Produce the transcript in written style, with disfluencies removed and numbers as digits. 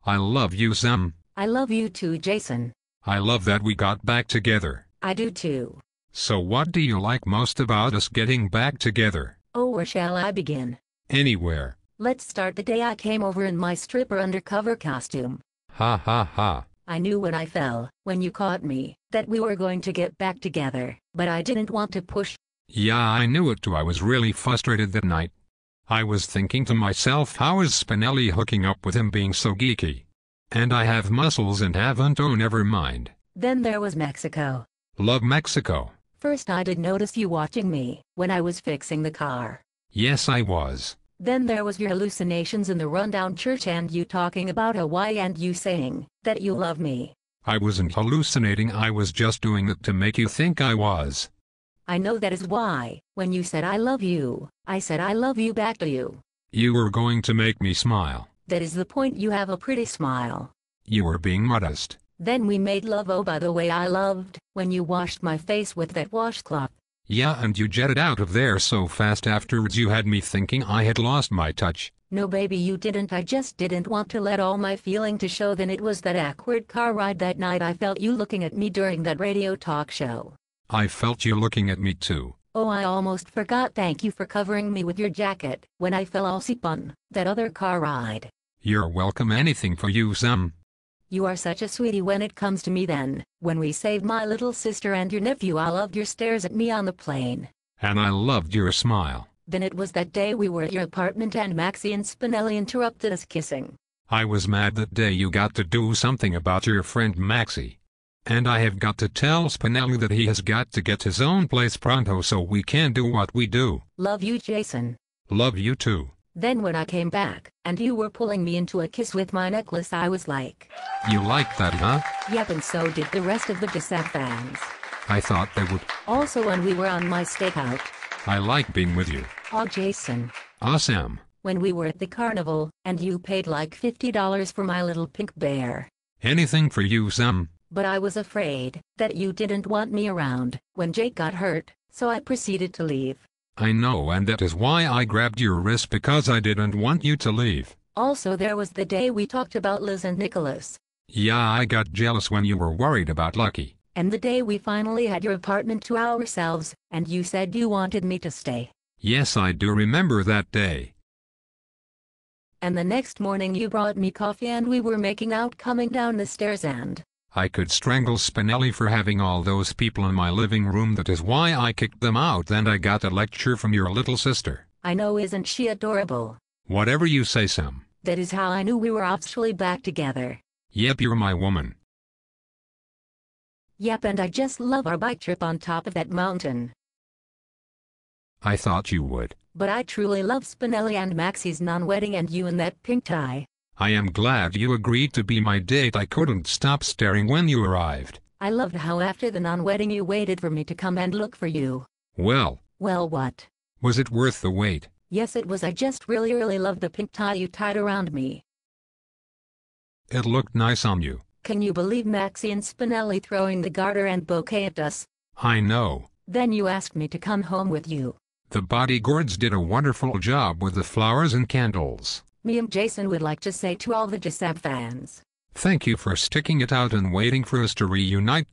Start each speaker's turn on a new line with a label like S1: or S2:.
S1: I love you, Sam.
S2: I love you too, Jason.
S1: I love that we got back together.
S2: I do too.
S1: So what do you like most about us getting back together?
S2: Oh, where shall I begin?
S1: Anywhere.
S2: Let's start the day I came over in my stripper undercover costume.
S1: Ha ha ha.
S2: I knew when I fell, when you caught me, that we were going to get back together, but I didn't want to push.
S1: Yeah, I knew it too. I was really frustrated that night. I was thinking to myself, how is Spinelli hooking up with him being so geeky? And I have muscles and haven't, oh never mind.
S2: Then there was Mexico.
S1: Love Mexico.
S2: First I did notice you watching me, when I was fixing the car.
S1: Yes, I was.
S2: Then there was your hallucinations in the rundown church and you talking about Hawaii and you saying that you love me.
S1: I wasn't hallucinating, I was just doing it to make you think I was.
S2: I know that is why, when you said I love you, I said I love you back to you.
S1: You were going to make me smile.
S2: That is the point, you have a pretty smile.
S1: You were being modest.
S2: Then we made love. Oh, by the way, I loved when you washed my face with that washcloth.
S1: Yeah, and you jetted out of there so fast afterwards you had me thinking I had lost my touch.
S2: No baby, you didn't. I just didn't want to let all my feeling to show. Then it was that awkward car ride that night. I felt you looking at me during that radio talk show.
S1: I felt you looking at me too.
S2: Oh, I almost forgot. Thank you for covering me with your jacket when I fell all asleep on that other car ride.
S1: You're welcome. Anything for you, Sam.
S2: You are such a sweetie when it comes to me. Then, when we saved my little sister and your nephew, I loved your stares at me on the plane.
S1: And I loved your smile.
S2: Then it was that day we were at your apartment and Maxie and Spinelli interrupted us kissing.
S1: I was mad that day you got to do something about your friend Maxie. And I have got to tell Spinelli that he has got to get his own place pronto so we can do what we do.
S2: Love you, Jason.
S1: Love you too.
S2: Then when I came back, and you were pulling me into a kiss with my necklace, I was like...
S1: You like that, huh?
S2: Yep, and so did the rest of the Gisette fans.
S1: I thought they would.
S2: Also when we were on my stakeout.
S1: I like being with you.
S2: Oh, Jason.
S1: Awesome.
S2: When we were at the carnival, and you paid like $50 for my little pink bear.
S1: Anything for you, Sam.
S2: But I was afraid that you didn't want me around when Jake got hurt, so I proceeded to leave.
S1: I know, and that is why I grabbed your wrist, because I didn't want you to leave.
S2: Also there was the day we talked about Liz and Nicholas.
S1: Yeah, I got jealous when you were worried about Lucky.
S2: And the day we finally had your apartment to ourselves, and you said you wanted me to stay.
S1: Yes, I do remember that day.
S2: And the next morning you brought me coffee and we were making out coming down the stairs and...
S1: I could strangle Spinelli for having all those people in my living room. That is why I kicked them out. Then I got a lecture from your little sister.
S2: I know, isn't she adorable?
S1: Whatever you say, Sam.
S2: That is how I knew we were actually back together.
S1: Yep, you're my woman.
S2: Yep, and I just love our bike trip on top of that mountain.
S1: I thought you would.
S2: But I truly love Spinelli and Maxie's non-wedding and you in that pink tie.
S1: I am glad you agreed to be my date. I couldn't stop staring when you arrived.
S2: I loved how after the non-wedding you waited for me to come and look for you.
S1: Well.
S2: Well, what?
S1: Was it worth the wait?
S2: Yes, it was. I just really loved the pink tie you tied around me.
S1: It looked nice on you.
S2: Can you believe Maxie and Spinelli throwing the garter and bouquet at us?
S1: I know.
S2: Then you asked me to come home with you.
S1: The bodyguards did a wonderful job with the flowers and candles.
S2: Me and Jason would like to say to all the Gisette fans.
S1: Thank you for sticking it out and waiting for us to reunite.